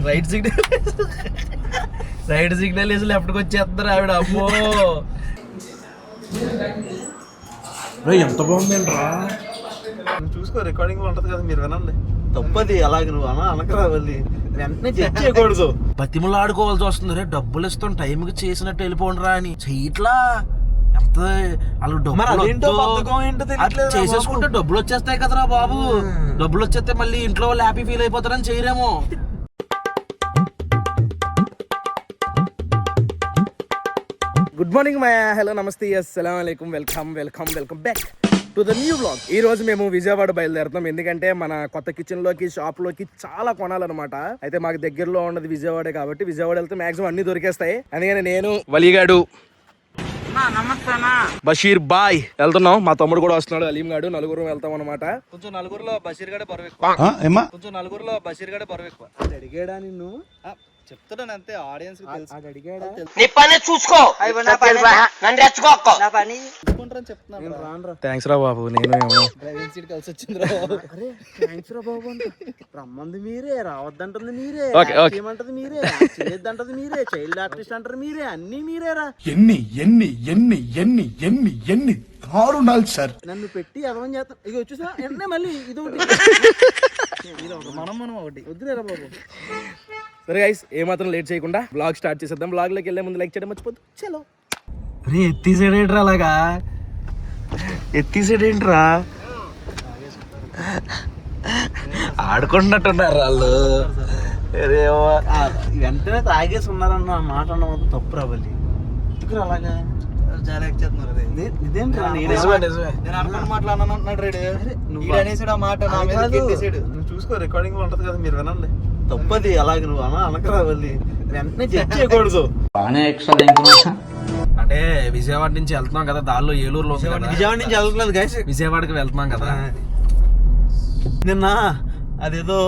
Right signal వేసి లెఫ్ట్కి వచ్చేస్తున్నారు ఆవిడ. అమ్మో ఎంత బాగుందండి రా. నువ్వు చూసుకో, రికార్డింగ్ లో ఉంటది కదా, మీరు వినండి. తప్పది అలాగే నువ్వు అనకరా, వెళ్ళి వెంటనే జడ్జ్ చేయకూడదు. బతిమలు ఆడుకోవాల్సి వస్తుంది. రే డబ్బులు ఇస్తాం టైంకి చేసినట్టు వెళ్ళిపోండి రా అని చెయ్యట్లా. ఎంత వాళ్ళు డబ్బులు చేసేసుకుంటే డబ్బులు వచ్చేస్తాయి కదరా బాబు. డబ్బులు వచ్చేస్తే మళ్ళీ ఇంట్లో వాళ్ళు హ్యాపీ ఫీల్ అయిపోతారని చేయరేమో. గుడ్ మార్నింగ్ మై హలో నమస్తే అస్సలాము అలైకుం. Welcome back to the new vlog. ఈ రోజు మేము విజయవాడ బయలుదేరుతాం. ఎందుకంటే మన కొత్త కిచెన్ లోకి షాప్ లోకి చాలా కొనాలన్నమాట. అయితే మాకు దగ్గరలో ఉన్నది విజయవాడే కాబట్టి విజయవాడ వెళ్తే మాక్సిమం అన్ని దొరికేస్తాయి. అందుకని నేను వలిగాడు బషీర్ బాయ్ వెళ్తున్నాం. మా తమ్ముడు కూడా వస్తున్నాడు, అలీం గాడు. నలుగురు వెళ్తాం అనమాట. కొంచెం నలుగురులో బషీర్ గడే బరువు ఎక్కువ. అడిగాడా నిన్ను? చెప్తున్నాను అంతే, ఆడియన్స్ థ్యాంక్స్ రా బాబు. నేను డ్రైవింగ్ సీట్ కలిసి వచ్చింది రా బాబు. థ్యాంక్స్ రా బాబు అంటే రమ్మంది మీరే, రావద్దంటుంది మీరే, ఏమంటది మీరే, చేయొద్దంటది మీరే, చైల్డ్ ఆర్టిస్ట్ అంటారు మీరే, అన్ని మీరేరా. ఎన్ని దారుణాలు సార్. నన్ను పెట్టి అర్థం చేస్తాను. ఇక వచ్చేసా వెంటనే మళ్ళీ ఇది ఒకటి మనం ఒకటి వద్దులేరా బాబు. సరే గైస్, ఏమాత్రం లేట్ చేయకుండా బ్లాగ్ స్టార్ట్ చేసేద్దాం. బ్లాగ్ లోకి వెళ్ళే ముందు లైక్ చేయడం మర్చిపోద్దు. చలో. రే ఎత్తేసాడేంట్రా అలాగా, ఎత్తేసాడేంట్రా? ఆడుకుంటున్నట్టున్నారు వాళ్ళు. వెంటనే తాగేసి ఉన్నారన్న మాట అన్న తప్పు రావాలి. ఎందుకు అలాగా చాలా ఎక్చేస్తున్నారు. నువ్వు చూసుకో, రికార్డింగ్ లో ఉంటది కదా, మీరు వినండి. తప్పది అలాగే నువ్వు అనకరా, వెళ్ళి వెంటనే జడ్జ్ చేయకూడదు. అంటే విజయవాడ నుంచి వెళ్తున్నాం కదా, దానిలో ఏలూరులో విజయవాడ నుంచి వెళ్తలేదు గైస్, విజయవాడకి వెళ్తున్నాం కదా. నిన్న అదేదో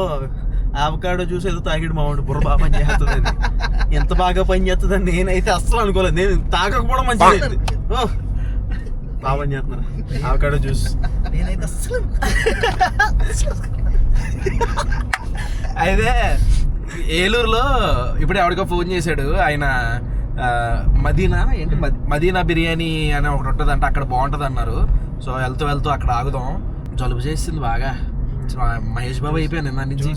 ఆవకాడో చూసి ఏదో తాగిడు మావాడు, బుర్ర బాగా పని చేస్తుంది. ఎంత బాగా పని చేస్తుందని నేనైతే అస్సలు అనుకోలేదు. నేను తాగకపోవడం మంచిది. బాగా పని చేస్తున్నారు ఆవకాడో జ్యూస్. నేనైతే అస్సలు అయితే ఏలూరులో ఇప్పుడు ఎవరికో ఫోన్ చేశాడు ఆయన. మదీనా బిర్యానీ అని ఒకటి ఉంటుంది అంటే అక్కడ బాగుంటుంది అన్నారు. సో వెళ్తూ అక్కడ ఆగుదాం. జలుబు చేసింది బాగా, మహేష్ బాబు అయిపోయాను నిన్న నుంచి.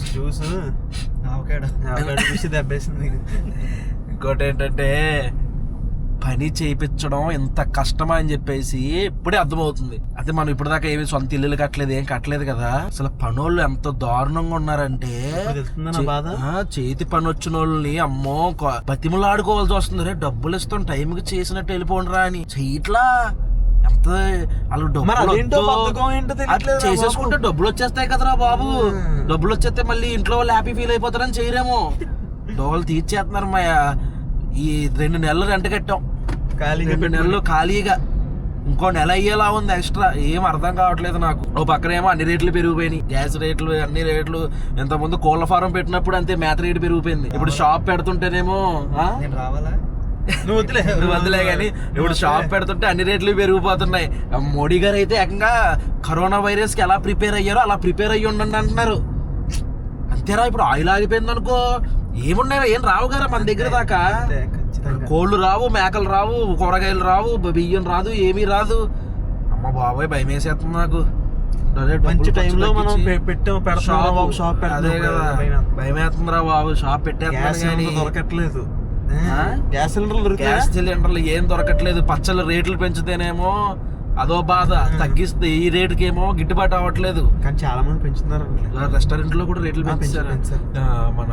ఇంకోటి ఏంటంటే పని చేయించడం ఎంత కష్టమా అని చెప్పేసి ఇప్పుడే అర్థమవుతుంది. అయితే మనం ఇప్పటిదాకా ఏమి సొంత ఇల్లులు కట్టలేదు, ఏం కట్టలేదు కదా. అసలు పనోళ్ళు ఎంత దారుణంగా ఉన్నారంటే, చేతి పని వచ్చిన వాళ్ళని అమ్మో బతిమలు ఆడుకోవాల్సి వస్తుంది. రే డబ్బులు ఇస్తాం టైంకి చేసినట్టు వెళ్ళిపోండి రా అని చెయ్యట్లా. ఎంత వాళ్ళు డబ్బులు చేసేసుకుంటే డబ్బులు వచ్చేస్తాయి కదరా బాబు. డబ్బులు వచ్చేస్తే మళ్ళీ ఇంట్లో వాళ్ళు హ్యాపీ ఫీల్ అయిపోతారని చేయరేమో. డోలు తీర్చేస్తున్నారు. మా ఈ 2 నెలలు రెంట్ కట్టాం, 2 నెలలు ఖాళీగా. ఇంకో నెల అయ్యేలా ఉంది ఎక్స్ట్రా. ఏం అర్థం కావట్లేదు నాకు. ఓ పక్కనేమో అన్ని రేట్లు పెరిగిపోయినాయి, గ్యాస్ రేట్లు, అన్ని రేట్లు. ఇంతకుముందు కోళ్ళ ఫారం పెట్టినప్పుడు అంతే మేత రేటు పెరిగిపోయింది. ఇప్పుడు షాప్ పెడుతుంటేనేమో నువ్వు వద్దులే కానీ ఇప్పుడు షాప్ పెడుతుంటే అన్ని రేట్లు పెరిగిపోతున్నాయి. మోడీ గారు అయితే ఏకంగా కరోనా వైరస్ కి ఎలా ప్రిపేర్ అయ్యారో అలా ప్రిపేర్ అయ్యి ఉండండి అంటున్నారు. అంతేరా, ఇప్పుడు ఆయిల్ ఆగిపోయింది అనుకో, ఏమున్నాయో ఏం రావు కదా మన దగ్గర దాకా. కోళ్ళు రావు, మేకలు రావు, కూరగాయలు రావు, బియ్యం రాదు, ఏమీ రాదు. అమ్మ బాబాయ్ భయం వేసేస్తుంది నాకు. మంచి టైంలో మనం షాప్ అదే కదా, భయం వేస్తుందిరా బాబు. షాప్ పెట్టేస్తున్నాను దొరకట్లేదు, గ్యాస్ సిలిండర్లు ఏం దొరకట్లేదు. పచ్చళ్ళ రేట్లు పెంచుతేనేమో అదో బాధ, తగ్గిస్తే ఈ రేటుకేమో గిట్టుబాటు అవ్వట్లేదు. కానీ చాలా మంది పెంచుతున్నారు. రెస్టారెంట్ లో కూడా రేట్లు పెంచారు. మన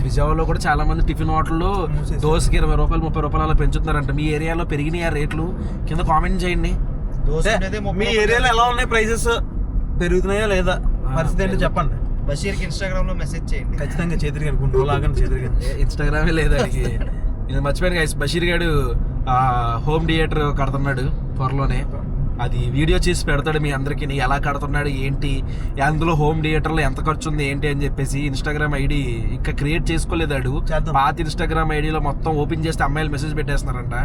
విజయవాడలో కూడా చాలా మంది టిఫిన్ హోటల్లో దోశకి 20 రూపాయలు 30 రూపాయలు అలా పెంచుతున్నారంట. మీ ఏరియాలో పెరిగినాయి ఆ రేట్లు? కింద కామెంట్ చేయండి. మీ ఏరియాలో ఎలా ఉన్నాయి ప్రైసెస్, పెరుగుతున్నాయా లేదా, పరిస్థితి ఏంటో చెప్పండి. బషీర్కి ఇన్స్టాగ్రామ్ లో మెసేజ్ చేయండి. ఖచ్చితంగా చేతిరి ఇన్స్టాగ్రామే లేదు ఆయనకి. నేను మర్చిపోయాను గైస్, బషీర్ గారు హోమ్ థియేటర్ కడుతున్నాడు త్వరలోనే. అది వీడియో చేసి పెడతాడు మీ అందరికి, ఎలా కడుతున్నాడు ఏంటి, అందులో హోమ్ థియేటర్లో ఎంత ఖర్చు ఉంది ఏంటి అని చెప్పేసి. ఇన్స్టాగ్రామ్ ఐడి ఇంకా క్రియేట్ చేసుకోలేదాడు. పాత ఇన్స్టాగ్రామ్ ఐడిలో మొత్తం ఓపెన్ చేస్తే అమ్మాయిలు మెసేజ్ పెట్టేస్తున్నారంట.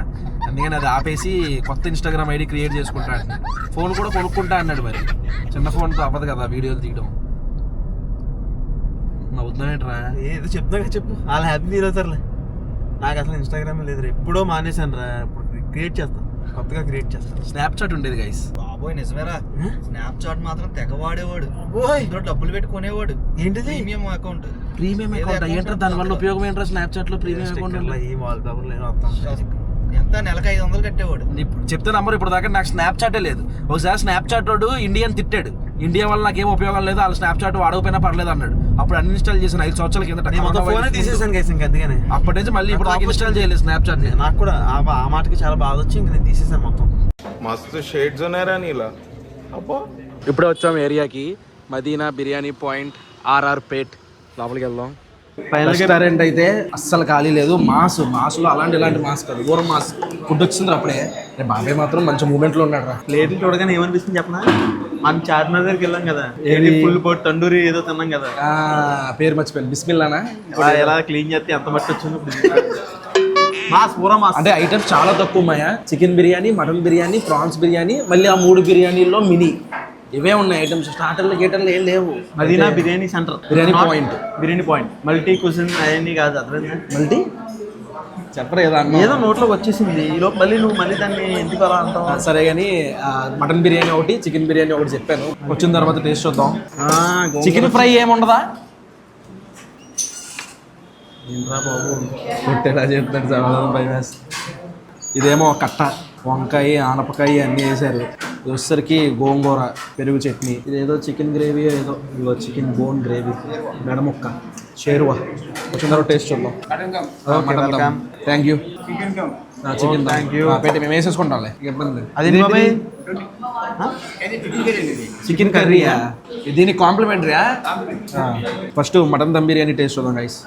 అందుకని అది ఆపేసి కొత్త ఇన్స్టాగ్రామ్ ఐడి క్రియేట్ చేసుకుంటాడు. ఫోన్ కూడా కొనుక్కుంటా అన్నాడు. మరి చిన్న ఫోన్తో అవ్వదు కదా వీడియోలు తీయడం. నవ్వుతున్నావేంట్రా? ఏదో చెప్తున్నా చెప్పు, వాళ్ళు హ్యాపీ ఫీల్ అవుతారులే. నాకు అసలు ఇన్స్టాగ్రామ్ లేదు, ఎప్పుడో మానేశాను రా. ఇప్పుడు క్రియేట్ చేస్తాను, కొత్తగా క్రియేట్ చేస్తాను. స్నాప్చాట్ ఉండేది గైస్. బాబోయ్ నిజమేరా, స్నాప్చాట్ మాత్రం తెగ వాడేవాడు. ఓయ్ ఇందులో డబ్బులు పెట్టుకునేవాడు. ఏంటిది? Premium account. ప్రీమియం అకౌంట్ ఏంట్రా? దానివల్ల ఉపయోగం ఏంట్రా? స్నాప్చాట్ లో ప్రీమియం అకౌంట్ ఈ వాల్ పేపర్లు ఏమో వస్తాం. ఎంత నెలకు 500 కట్టేవాడు. ఇప్పుడు చెప్తే నమ్మరు, ఇప్పుడు దాకా నాకు స్నాప్చాటే లేదు. ఒకసారి స్నాప్చాట్ వాడు ఇండియన్ తిట్టాడు, ఇండియా వల్ల నాకేం ఉపయోగం లేదు, వాళ్ళు స్నాప్చాట్ వాడకపోయినా పర్లేదు అన్నాడు. అప్పుడు అన్ఇన్స్టాల్ చేసిన 5 సంవత్సరాల కింద ఫోనే తీసేసాను గైస్, ఇంకా అందుకనే అప్పటి నుంచి మళ్ళీ ఇప్పుడు దాకా ఇన్స్టాల్ చేయలేదు స్నాప్చాట్. నాకు కూడా ఆ మాటకి చాలా బాధ వచ్చి ఇంక నేను తీసేసాను మొత్తం. మస్తు షేడ్స్ ఉన్నారా నీలా? అబ్బా ఇప్పుడే వచ్చాం ఏరియాకి, మదీనా బిర్యానీ పాయింట్ ఆర్ఆర్ పేట్. లోపలికి వెళ్దాం. రెస్టారెంట్ అయితే అస్సలు ఖాళీ లేదు. మాస్లో ఇలాంటి మాస్ కాదు, ఘోరం మాస్. ఫుడ్ వచ్చింది అప్పుడే. బాబాయ్ మాత్రం మంచి మూమెంట్లో ఉన్నాడు రా. ప్లేట్లు చూడగానే ఏమనిపిస్తుంది చెప్పనా, మనం చార్మినార్ దగ్గరికి వెళ్ళాం కదా, ఫుల్ పోట్ తండూరి ఏదో తిన్నాం కదా, పేరు మర్చిపోయాను, బిస్మిల్లానా. ఎలా క్లీన్ చేస్తే ఎంత మట్టి వచ్చిందో. మాస్ పూరా మాస్. అంటే ఐటమ్స్ చాలా తక్కువ ఉన్నాయా. Chicken biryani, mutton biryani, prawns biryani, మళ్ళీ ఆ 3 బిర్యానీల్లో మినీ ఇవే ఉన్నాయి ఐటమ్స్. స్టార్టర్లు గేటర్లు ఏం లేవు. Madina biryani centre, biryani point, biryani point, multi cuisine అవన్నీ కాదు. అర్థమైందా? మల్టీ చెప్పరు కదా, ఏదో నోట్లోకి వచ్చేసింది ఈ లోపు మళ్ళీ నువ్వు మళ్ళీ దాన్ని ఎందుకు అలా అంటావు? సరే కానీ మటన్ బిర్యానీ ఒకటి, చికెన్ బిర్యానీ ఒకటి చెప్పాను. వచ్చిన తర్వాత టేస్ట్ చూద్దాం. చికెన్ ఫ్రై ఏముండదా? ఎలా చెప్తాడు సమాధానం భయం వేస్తుంది. ఇదేమో కట్ట, వంకాయ, ఆనపకాయ అన్నీ వేసారు. ఇది వచ్చేసరికి గోంగూర, పెరుగు చట్నీ. ఇదేదో చికెన్ గ్రేవీ ఏదో, ఇదిగో చికెన్ బోన్ గ్రేవీ, గడముక్క, షేర్వా. వచ్చిన తర్వాత టేస్ట్ చూద్దాం. Thank you. Chicken thank you. పెట్టి మేము వేసేసుకుంటాంలే, ఇబ్బంది. అది చికెన్ కర్రీయా? దీనికి కాంప్లిమెంటరీయా? First mutton dum biryani taste చూద్దాం గైస్.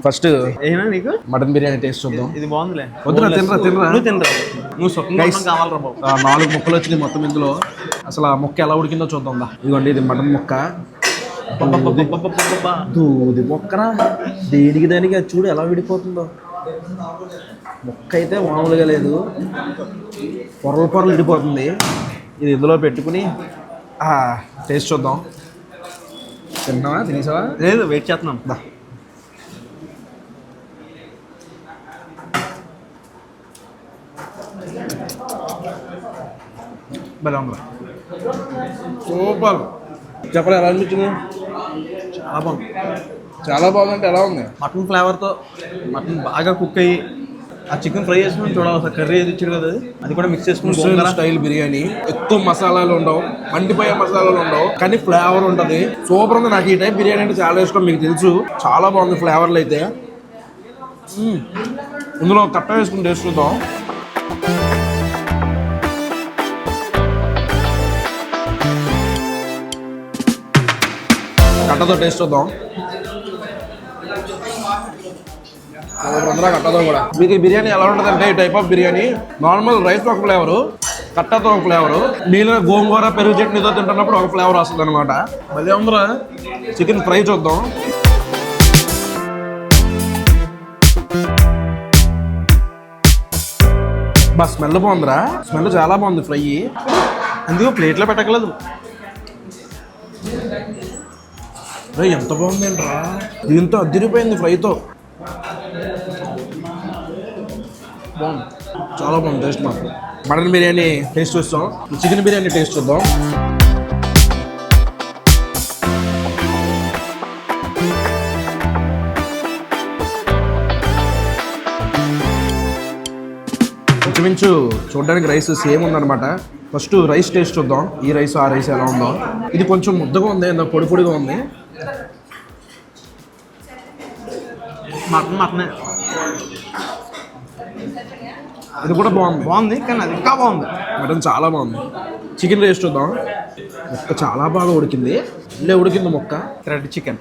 ఫస్ట్ ఏనా నీకు మటన్ బిర్యానీ టేస్ట్ చూద్దాం. ఇది బాగుందిలే. వద్దురా, తినరా. నువ్వు తినరా, నువ్వు స్వప్నం కావాలరా బాబు. 4 ముక్కలు వచ్చింది మొత్తం ఇందులో. అసలు ఆ ముక్క ఎలా ఉడికిందో చూద్దాం. ఇదిగోండి, ఇది మటన్ ముక్క. దూది మొక్కరా, దేనికి దానికి అది చూడు ఎలా విడిపోతుందో. ముక్క అయితే మామూలుగా లేదు, పొరలు విడిపోతుంది. ఇది ఇందులో పెట్టుకుని టేస్ట్ చూద్దాం. తిన్నావా? తినేసావా? లేదు, వెయిట్ చేస్తున్నాం. భలే ఉందా? సూపర్. చెప్పరా ఎలా అనిపించింది? చాలా బాగుంది. చాలా బాగుందంటే ఎలా ఉంది? మటన్ ఫ్లేవర్తో మటన్ బాగా కుక్ అయ్యి ఆ చికెన్ ఫ్రై చేసుకుని చూడాలి. కర్రీ ఏది ఇచ్చాడు కదా, అది కూడా మిక్స్ చేసుకుని స్టైల్ బిర్యానీ. ఎక్కువ మసాలాలు ఉండవు, మండిపోయే మసాలాలు ఉండవు, కానీ ఫ్లేవర్ ఉంటుంది. సూపర్ ఉంది. నాకు ఈ టైప్ బిర్యానీ అంటే చాలా ఇష్టం, మీకు తెలుసు. చాలా బాగుంది ఫ్లేవర్లు అయితే. ఇందులో కట్ట వేసుకుని టేస్ట్ చూద్దాం. కట్టతో టేస్ట్ చూద్దాం. కట్టతో కూడా. మీకు ఈ బిర్యానీ ఎలా ఉంటుంది అంటే, ఈ type of biryani normal rice ఒక ఫ్లేవరు, కట్టతో ఒక ఫ్లేవరు, మిగిలిన గోంగూర పెరుగు చట్నీతో తింటున్నప్పుడు ఒక ఫ్లేవర్ వస్తుంది అనమాట. మళ్ళీ ఉందరా. చికెన్ ఫ్రై చూద్దాం. స్మెల్ బాగుందిరా, స్మెల్ చాలా బాగుంది. ఫ్రై అందుకు ప్లేట్లో పెట్టగలదు. ఎంత బాగుందంట్రా, దీంతో అదిరిపోయింది ఫ్రైతో. బాగుంది, చాలా బాగుంది టేస్ట్. మాకు మటన్ బిర్యానీ టేస్ట్ చూస్తాం, చికెన్ బిర్యానీ టేస్ట్ చూద్దాం. ఇంచుమించు చూడడానికి రైస్ సేమ్ ఉందన్నమాట. ఫస్ట్ రైస్ టేస్ట్ చూద్దాం. ఈ రైస్ ఆ రైస్ ఎలా ఉందో. ఇది కొంచెం ముద్దగా ఉంది, పొడి పొడిగా ఉంది. మటనే ఇది కూడా బాగుంది, కానీ అది ఇంకా బాగుంది. మటన్ చాలా బాగుంది. చికెన్ టేస్ట్ చూద్దాం. ముక్క చాలా బాగా ఉడికింది, ఇల్లే ఉడికింది ముక్క. రెడ్ చికెన్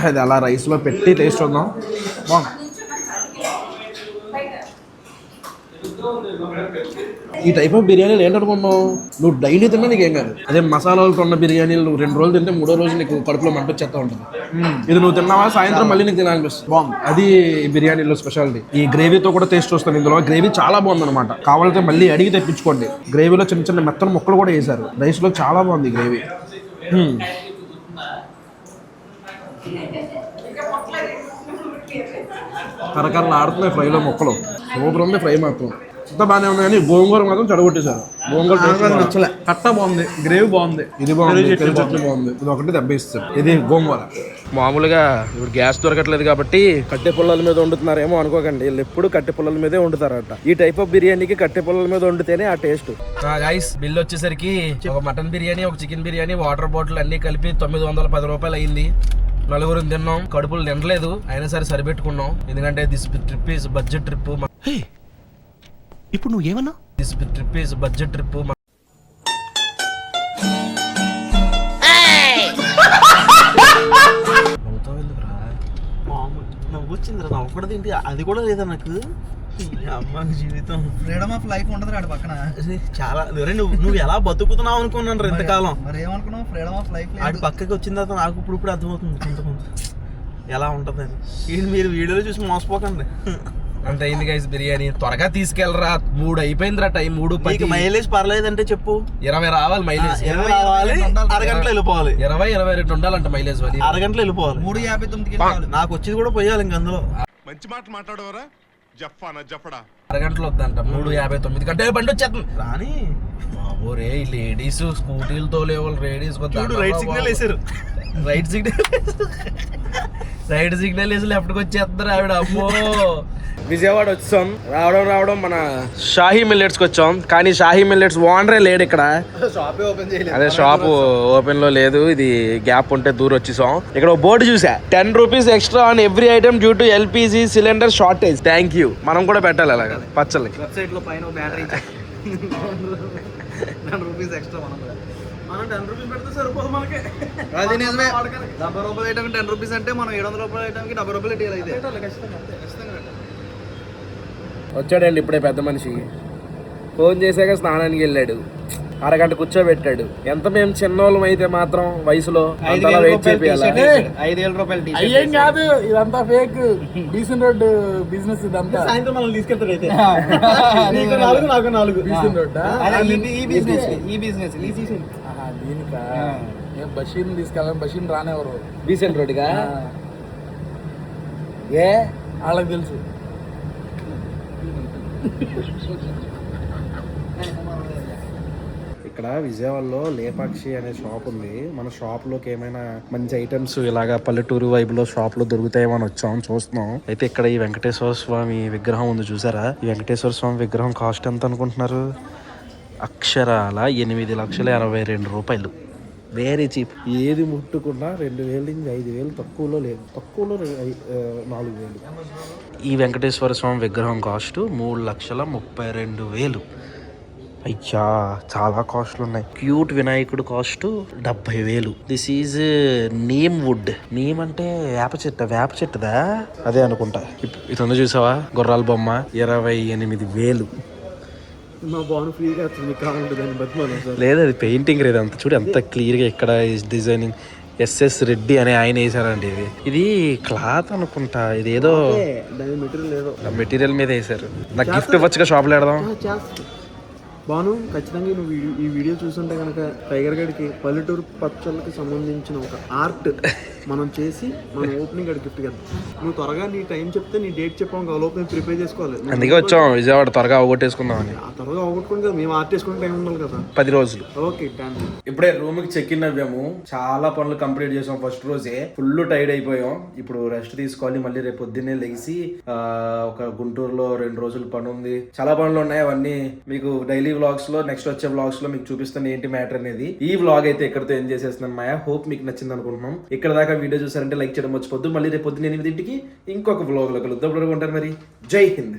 అది అలా రైస్లో పెట్టి టేస్ట్ చూద్దాం. బాగుంది. ఈ టైప్ ఆఫ్ బిర్యానీలు ఏంటనుకున్నావు, నువ్వు డైలీ తిన్నా నీకేం కాదు. అదే మసాలాలతో ఉన్న బిర్యానీలు నువ్వు 2 రోజులు తింటే 3వ రోజు నీకు కడుపులో మంట వచ్చేస్తా ఉంటుంది. ఇది నువ్వు తిన్నావా సాయంత్రం మళ్ళీ నీకు తినాలనిపిస్తుంది. బాగుంది, అది బిర్యానీలో స్పెషాలిటీ. ఈ గ్రేవీతో కూడా టేస్ట్ వస్తుంది. ఇందులో గ్రేవీ చాలా బాగుంది అనమాట. కావాలంటే మళ్ళీ అడిగి తెప్పించుకోండి. గ్రేవీలో చిన్న చిన్న మెత్తన ముక్కలు కూడా వేశారు. రైస్లో చాలా బాగుంది గ్రేవీ. కరకరలు ఆడుతున్నాయి ఫ్రైలో ముక్కలు. సూపర్ ఉంది ఫ్రై మాత్రం. అంతా బాగానే ఉంది కానీ గోంగూర మాత్రం చెడగొట్టేశారు. గోంగూర నచ్చలే. కట్ట బాగుంది, గ్రేవీ బాగుంది, ఇది బాగుంది, చట్నీ బాగుంది. ఇది ఒకటి దెబ్బేస్తుంది. ఇది గోంగూర. మామూలుగా ఇప్పుడు గ్యాస్ దొరకట్లేదు కాబట్టి కట్టె పుల్లల మీద వండుతున్నారేమో అనుకోకండి. వీళ్ళు ఎప్పుడు కట్టె పుల్లల మీదే వండుతారట. ఈ టైప్ ఆఫ్ బిర్యానీకి కట్టె పుల్లల మీద వండితేనే ఆ టేస్ట్. గైస్ బిల్ వచ్చేసరికి ఒక మటన్ బిర్యానీ, ఒక చికెన్ బిర్యానీ, వాటర్ బాటిల్ అన్ని కలిపి 910 రూపాయలు అయింది. 4 తిన్నాం. కడుపులు తినలేదు, అయినా సరే సరిపెట్టుకున్నాం. ఎందుకంటే this trip is budget trip. ఇప్పుడు నువ్వు ఏమన్నా this trip is budget trip. నవ్వు వచ్చిందిరా, నవ్వకూడదు ఏంటి? అది కూడా లేదా నాకు. అమ్మ జీవితం ఫ్రీడమ్ ఆఫ్ లైఫ్ ఉండదు రాడు పక్కన. చాలా నువ్వు ఎలా బతుకుతున్నావు అనుకున్నాను ఇంతకాలం. మరి ఏమనుకున్నావు? ఫ్రీడమ్ ఆఫ్ లైఫ్ ఆడి పక్కకి వచ్చిన తర్వాత నాకు ఇప్పుడు అర్థమవుతుంది కొంత ఎలా ఉంటుంది అని. మీరు వీడియోలో చూసి మోసపోకండి. అంత అయింది గైస్ బిర్యానీ. త్వరగా తీసుకెళ్ళరా, 3 అయిపోయిందిరా టైం. 3:10. మైలేజ్ పర్లేదంటే చెప్పు. 20 రావాలి మైలేజ్. 20 రావాలి, అరగంటలో వెళ్ళిపోవాలి. 20-22 ఉండాలంట మైలేజ్. అరగంటలో వెళ్ళిపోవాలి. 3:59 నాకు వచ్చేది కూడా పోయాలి ఇంక అందులో. మంచి మాట మాట్లాడవరా జఫడా. అరగంటలో వద్దంట. 3:59 కంటే బండి వచ్చేస్తుంది. రాని బాబోరే, ఈ లేడీస్ స్కూటీలతో లేవాలి. లేడీస్ రైట్ సిగ్నల్ వేసారు. రైట్ సిగ్నల్ వేసి లెఫ్ట్కి వచ్చేస్తున్నారు ఆవిడ. అమ్మో. విజయవాడ వచ్చాం. రావడం మన షాహీ మిల్లెట్స్కి వచ్చాం. కానీ షాహీ మిల్లెట్స్ ఓనరే లేడు ఇక్కడ. అదే షాప్ ఓపెన్ లో లేదు. ఇది గ్యాప్ ఉంటే దూరం వచ్చేసాం. ఇక్కడ బోర్డు చూసా, 10 rupees extra on every item due to LPG cylinder shortage. Thank you. మనం కూడా పెట్టాలి అలాగా పచ్చళ్ళకి. వెబ్సైట్ లో పైన బ్యాటరీ 10 రూపీస్ ఎక్స్ట్రా. మనం 10 రూపీస్ పెడితే సరిపోదు మనకి. అది నిజమే. 70 రూపాయల ఐటమ్ 10 రూపీస్ అంటే మనం 700 రూపాయల ఐటమ్కి 70 రూపాయలు ఇవ్వాలి. అయితే వచ్చాడండి ఇప్పుడే పెద్ద మనిషి. ఫోన్ చేశాక స్నానానికి వెళ్ళాడు. అరగంట కూర్చోబెట్టాడు. ఎంత మేము చిన్నోళ్ళం అయితే మాత్రం వయసులో వెయిట్ చేయాలి. 5,000 రూపాయలు అయ్యేం కాదు, ఇదంతా ఫేక్. డీసెంట్ రోడ్ బిజినెస్ ఇదంతా. సాయంత్రం మనం తీసుకెళ్తాడు అయితే. నీకు 4 నాకు 4. డీసెంట్ రోడ్ ఈ బిజినెస్ దీనికా? ఏం బషీర్ని తీసుకెళ్ళాలి, బషీర్ని రానేవారు. డీసెంట్ రోడ్డుగా ఏ వాళ్ళకి తెలుసు. ఇక్కడ విజయవాడలో లేపాక్షి అనే షాప్ ఉంది. మన షాప్ లోకి ఏమైనా మంచి ఐటమ్స్ ఇలాగా పల్లెటూరు వైపులో షాప్ లో దొరుకుతాయేమో అని వచ్చాం, చూస్తున్నాం. అయితే ఇక్కడ ఈ వెంకటేశ్వర స్వామి విగ్రహం ఉంది చూసారా? ఈ వెంకటేశ్వర స్వామి విగ్రహం కాస్ట్ ఎంత అనుకుంటున్నారు? అక్షరాల 8,80,82 రూపాయలు. Very cheap. ఏది ముట్టుకున్నా 2,000 నుంచి 5,000 తక్కువలో లేదు. తక్కువలో 4,000. ఈ వెంకటేశ్వర స్వామి విగ్రహం కాస్ట్ 3,32,000. అయ్యా, చాలా కాస్ట్లు ఉన్నాయి. క్యూట్ వినాయకుడు cost 70,000. This is neem wood. Neem అంటే వేప చెట్టుదా? అదే అనుకుంటా. ఇది ఉంది చూసావా, గుర్రాల బొమ్మ, 28,000. మా బాను ఫ్రీగా మీకు కావాలంటే దాన్ని బతిమాలి. లేదు, అది పెయింటింగ్ లేదు. అంత చూడు ఎంత క్లియర్గా. ఇక్కడ డిజైనింగ్ ఎస్ఎస్ రెడ్డి అనే ఆయన వేసారండి. ఇది క్లాత్ అనుకుంటా. ఇది ఏదో మెటీరియల్ మీద వేసారు. నాకు గిఫ్ట్ ఇవ్వచ్చుగా షాప్లో పెడదాం. బాను, ఖచ్చితంగా నువ్వు ఈ వీడియో చూస్తుంటే కనుక టైగర్ గడికి పల్లెటూరు పచ్చళ్ళకి సంబంధించిన ఒక ఆర్ట్ మనం చేసి మన ఓపెనింగ్ గడి గిఫ్ట్ కదా. నువ్వు త్వరగా నీ టైం చెప్తే, నీ డేట్ చెప్పాము, లోపు ప్రిపేర్ చేసుకోవాలి. అందుకే వచ్చాం విజయవాడ త్వరగా అవగొట్టేసుకుందామని. ఆ త్వరగా అవగొట్టుకుని కదా మేము ఆర్ట్ చేసుకునే టైం ఉండాలి కదా. 10 రోజులు. ఓకే, ఇప్పుడే రూమ్ కి చెక్ ఇన్ అవ్వాము. చాలా పనులు కంప్లీట్ చేసాం. ఫస్ట్ రోజే ఫుల్ టైర్డ్ అయిపోయాం. ఇప్పుడు రెస్ట్ తీసుకోవాలి. మళ్ళీ రేపు పొద్దున్నే లెగిసి ఒక గుంటూరులో 2 రోజులు పని ఉంది. చాలా పనులు ఉన్నాయి. అవన్నీ మీకు డైలీ వ్లాగ్స్ లో, నెక్స్ట్ వచ్చే వ్లాగ్స్ లో మీకు చూపిస్తాను ఏంటి మ్యాటర్ అనేది. ఈ వ్లాగ్ అయితే ఇక్కడతో ఎండ్ చేసేస్తున్నాను. మాయా, హోప్ మీకు నచ్చింది అనుకుంటున్నాం. ఇక్కడ దాకా వీడియో చూసారంటే లైక్ చేయడం మర్చిపోద్దు. మళ్ళీ రేపు పొద్దున్న 8ంటికి ఇంకొక వ్లాగ్ లో కలుద్దాం. ఉంటారు మరి. జై హింద్.